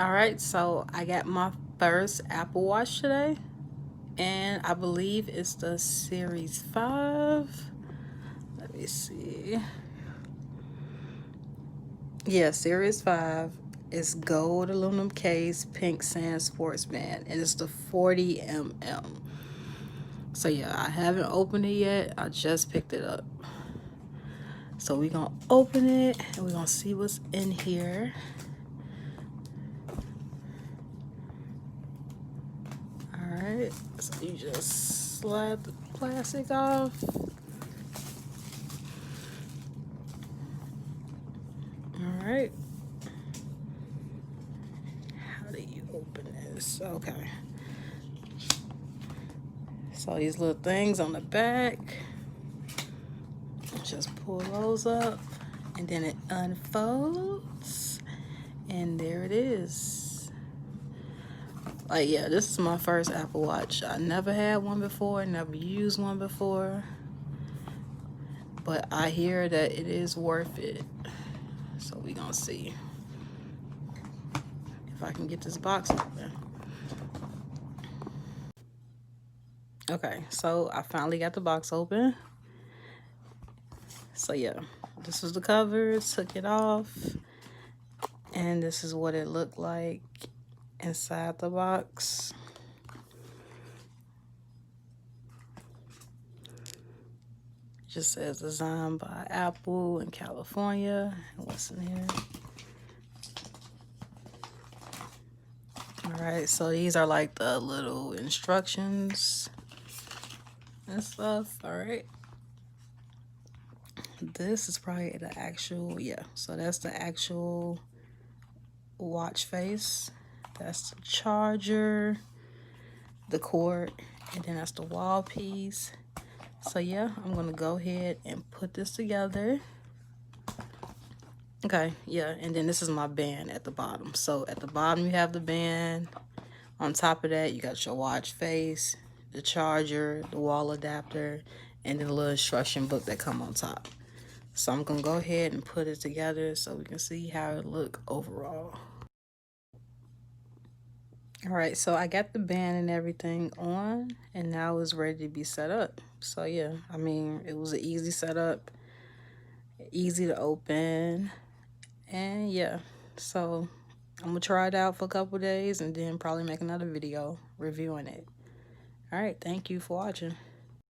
All right, so I got my first Apple Watch today, and I believe it's the Series 5. Let me see. Yeah, Series 5. It's gold aluminum case, pink sand sports band, and it's the 40mm. So yeah, I haven't opened it yet. I just picked it up. So we're gonna open it and we're gonna see what's in here. Alright, so you just slide the plastic off. Alright. How do you open this? Okay. So these little things on the back. Just pull those up and then it unfolds. And there it is. Like, yeah, this is my first Apple Watch. I never had one before, never used one before. But I hear that it is worth it. So we gonna see if I can get this box open. Okay, so I finally got the box open. So yeah, this was the cover, took it off. And this is what it looked like inside the box. Just says designed by Apple in California. And what's in here? Alright, so these are like the little instructions and stuff. Alright. This is probably the actual, yeah. So that's the actual watch face. That's the charger, the cord, and then that's the wall piece. So yeah, I'm gonna go ahead and put this together. Okay, yeah, and then this is my band at the bottom. So at the bottom you have the band. On top of that, you got your watch face, the charger, the wall adapter, and then the little instruction book that come on top. So I'm gonna go ahead and put it together so we can see how it look overall. All right, so I got the band and everything on, and now it's ready to be set up. So yeah, I mean, it was an easy setup, easy to open, and yeah. So I'm gonna try it out for a couple days and then probably make another video reviewing it. All right, thank you for watching.